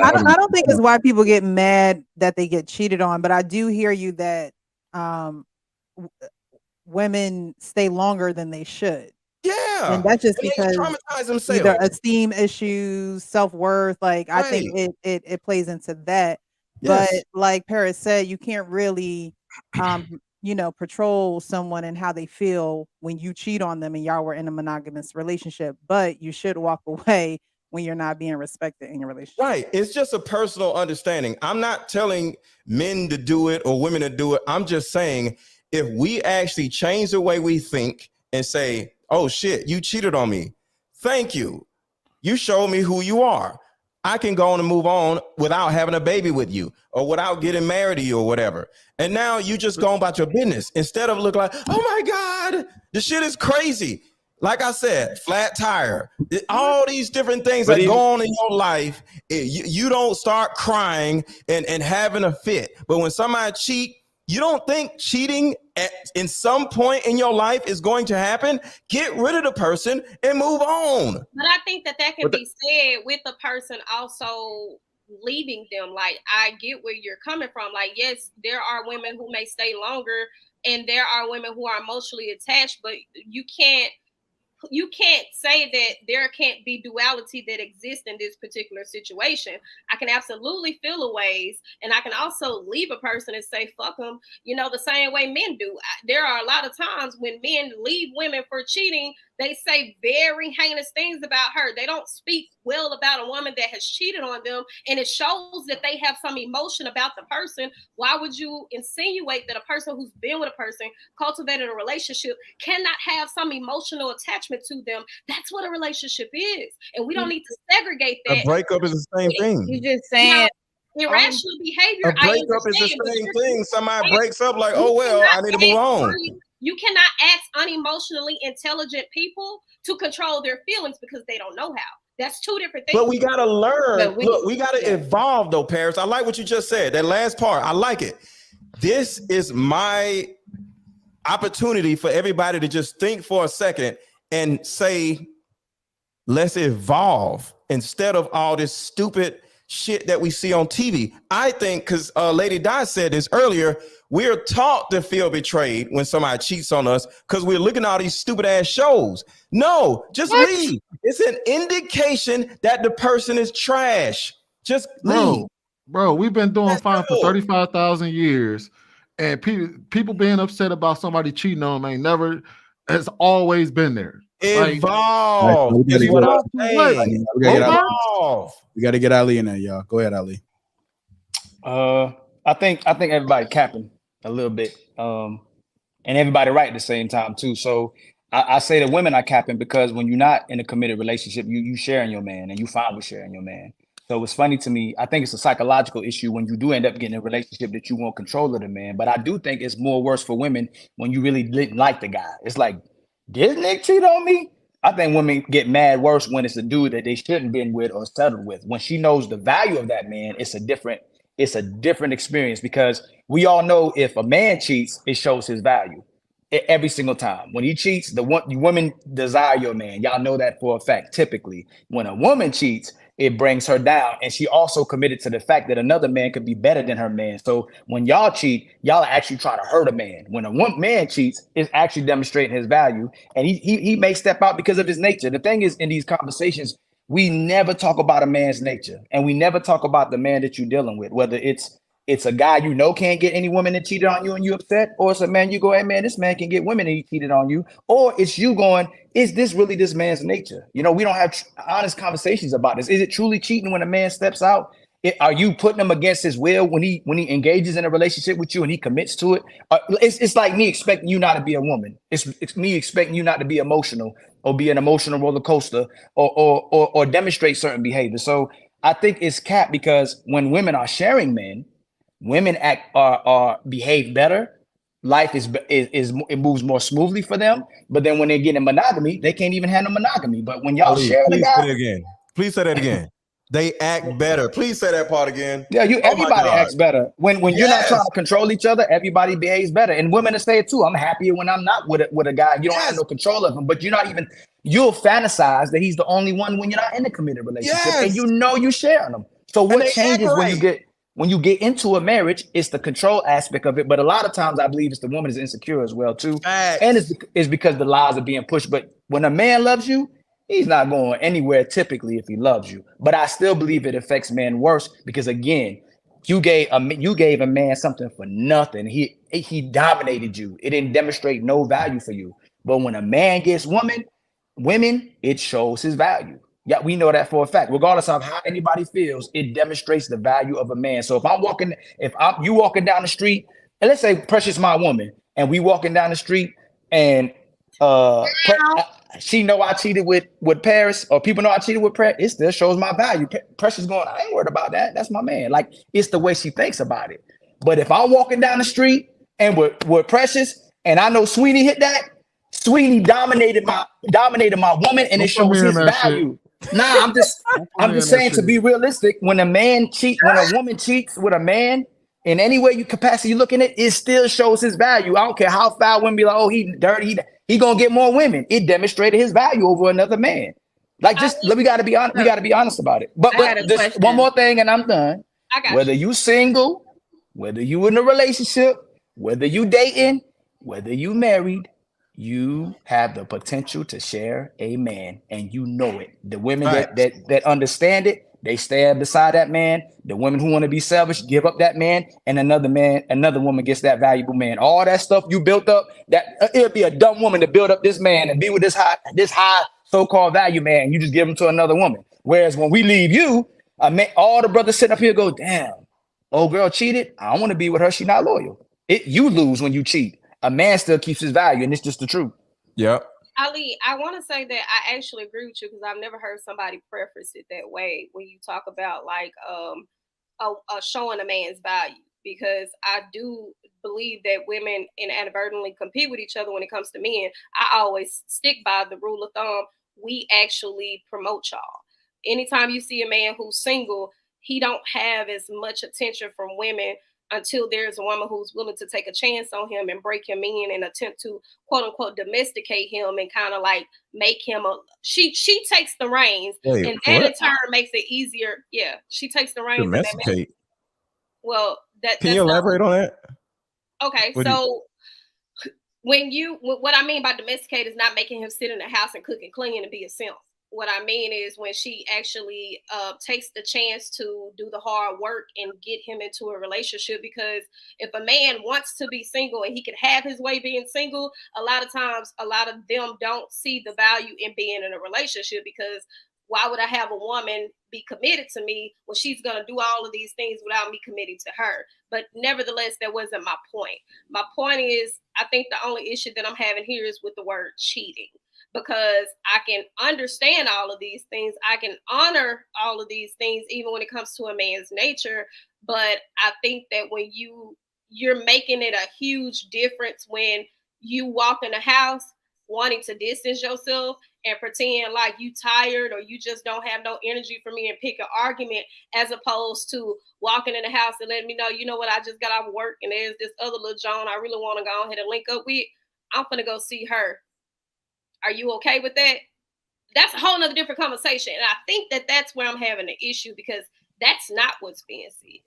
I don't think it's why people get mad that they get cheated on, but I do hear you that um w- women stay longer than they should. And Yeah, that's just and they because traumatize either themselves. esteem issues, self-worth, like I think Right. it plays into that. But Yes. like Paris said, you can't really patrol someone and how they feel when you cheat on them and y'all were in a monogamous relationship, but you should walk away when you're not being respected in your relationship. Right. It's just a personal understanding. I'm not telling men to do it or women to do it. I'm just saying if we actually change the way we think and say, oh shit, you cheated on me. Thank you. You showed me who you are. I can go on and move on without having a baby with you or without getting married to you or whatever. And now you just go about your business instead of look like, oh my God, this shit is crazy. Like I said, flat tire, all these different things But that go even on in your life, you don't start crying and having a fit. But when somebody cheat, you don't think cheating in some point in your life is going to happen? Get rid of the person and move on. But I think that can but be said with the person also leaving them. Like, I get where you're coming from. Like, yes, there are women who may stay longer, and there are women who are emotionally attached, but you can't say that there can't be duality that exists in this particular situation. I can absolutely feel a ways, and I can also leave a person and say, fuck them, the same way men do. There are a lot of times when men leave women for cheating, they say very heinous things about her. They don't speak well about a woman that has cheated on them, and it shows that they have some emotion about the person. Why would you insinuate that a person who's been with a person, cultivated a relationship, cannot have some emotional attachment to them? That's what a relationship is, and we don't need to segregate A that. breakup is the same You thing. just Now, saying, irrational A behavior, I breakup is the understand, but same thing. Somebody breaks up like, you oh well, I need to move on. you cannot ask unemotionally intelligent people to control their feelings because they don't know how. That's two different things. But we gotta learn. But Look, we gotta evolve though, Paris. I like what you just said. That last part, I like it. This is my opportunity for everybody to just think for a second and say, let's evolve instead of all this stupid shit that we see on TV. I think because Lady Di said this earlier, we're taught to feel betrayed when somebody cheats on us because we're looking at all these stupid ass shows. No, just leave. It's an indication that the person is trash. Just leave. Bro, we've been doing That's fine for all. 35,000 years, and people being upset about somebody cheating on them ain't never, has always been there. Like, Evolve we gotta is what get- I'm saying. we gotta get Ali. Evolve. We got to get Ali in there, y'all. Go ahead, Ali. I think everybody capping a little bit, and everybody right at the same time too. So I say that women are capping because when you're not in a committed relationship, you sharing your man, and you fine with sharing your man. So it's funny to me. I think it's a psychological issue when you do end up getting in a relationship that you want control of the man. But I do think it's more worse for women when you really didn't like the guy. It's like, did Nick cheat on me? I think women get mad worse when it's a dude that they shouldn't been with or settled with. When she knows the value of that man, it's a different experience because we all know if a man cheats, it shows his value every single time. When he cheats, the woman desire your man. Y'all know that for a fact. Typically, when a woman cheats, it brings her down, and she also committed to the fact that another man could be better than her man. So when y'all cheat, y'all are actually trying to hurt a man. When a man cheats, it's actually demonstrating his value, and he may step out because of his nature. The thing is, in these conversations, we never talk about a man's nature, and we never talk about the man that you're dealing with, whether it's a guy you know can't get any woman that cheated on you and you upset, or it's a man you go, hey man, this man can get women and he cheated on you, or it's you going, is this really this man's nature? We don't have honest conversations about this. Is it truly cheating when a man steps out? Are you putting him against his will when he engages in a relationship with you and he commits to it? It's like me expecting you not to be a woman. It's me expecting you not to be emotional or be an emotional roller coaster or demonstrate certain behavior. So I think it's capped because when women are sharing men, women behave better. Life is it moves more smoothly for them. But then when they get in monogamy, they can't even handle monogamy. But when y'all share the please guy, say that again. Please say that again. They act better. Please say that part again. yeah, everybody acts better. When you're not Yes. trying to control each other, everybody behaves better. And women will say it too. I'm happier when I'm not with a guy. You don't have no control of him, but you'll fantasize that he's the only one when you're not in a committed relationship, and Yes. you're sharing them. So And what they act changes right. when you get into a marriage? It's the control aspect of it, but a lot of times I believe it's the woman is insecure as well too, and Facts. it's because the lies are being pushed. But when a man loves you, he's not going anywhere typically if he loves you. But I still believe it affects men worse because again, you gave a man something for nothing. He dominated you. It didn't demonstrate no value for you. But when a man gets women, it shows his value. Yeah, we know that for a fact. Regardless of how anybody feels, it demonstrates the value of a man. So if I'm you walking down the street, and let's say Precious my woman, and we walking down the street, and she know I cheated with Paris, or people know I cheated with Paris, it still shows my value. Precious going, I ain't worried about that. That's my man. Like it's the way she thinks about it. But if I'm walking down the street and with Precious, and I know Sweeney hit that, Sweeney dominated my woman, and it Don't put me shows in his that shit. value. Nah, Don't put I'm me in just that saying to shit. be realistic. When a woman cheats with a man, in any way you capacity looking at it, still shows his value. I don't care how foul women be like, oh, he dirty, he gonna get more women. It demonstrated his value over another man. Like we gotta be honest. We gotta be honest about it. But I got a just one question. more thing, and I'm done. I got Whether you. you single, whether you in a relationship, whether you dating, whether you married, you have the potential to share a man, and you know it. The women Facts. that understand it, they stand beside that man. The women who want to be selfish give up that man, and another woman gets that valuable man. All that stuff you built up, that it'll be a dumb woman to build up this man and be with this high so-called value man, and you just give him to another woman. Whereas when we leave you, all the brothers sitting up here go, damn, old girl cheated. I don't want to be with her. She not loyal. You lose when you cheat. A man still keeps his value, and it's just the truth. Yep. Ali, I want to say that I actually agree with you because I've never heard somebody preface it that way when you talk about like showing a man's value. Because I do believe that women inadvertently compete with each other when it comes to men. I always stick by the rule of thumb: we actually promote y'all. Anytime you see a man who's single, he don't have as much attention from women until there's a woman who's willing to take a chance on him and break him in and attempt to quote unquote domesticate him and kind of like make him she takes the reins, Wait, and that what? in turn makes it easier. Yeah, she takes the reins and that makes, Domesticate. well Can you that's not elaborate on that? okay. What do you? So what I mean by domesticate is not making him sit in the house and cook and clean and be a simp. What I mean is when she actually takes the chance to do the hard work and get him into a relationship. Because if a man wants to be single and he can have his way being single, a lot of times, a lot of them don't see the value in being in a relationship. Because why would I have a woman be committed to me when she's going to do all of these things without me committing to her? But nevertheless, that wasn't my point. My point is, I think the only issue that I'm having here is with the word cheating. Because I can understand all of these things. I can honor all of these things, even when it comes to a man's nature. But I think that when you're making it a huge difference when you walk in the house wanting to distance yourself and pretend like you tired or you just don't have no energy for me and pick an argument, as opposed to walking in the house and letting me know, you know what, I just got off work and there's this other little John I really want to go ahead and link up with. I'm gonna go see her. Are you okay with that? That's a whole nother different conversation. And I think that that's where I'm having an issue, because that's not what's being said.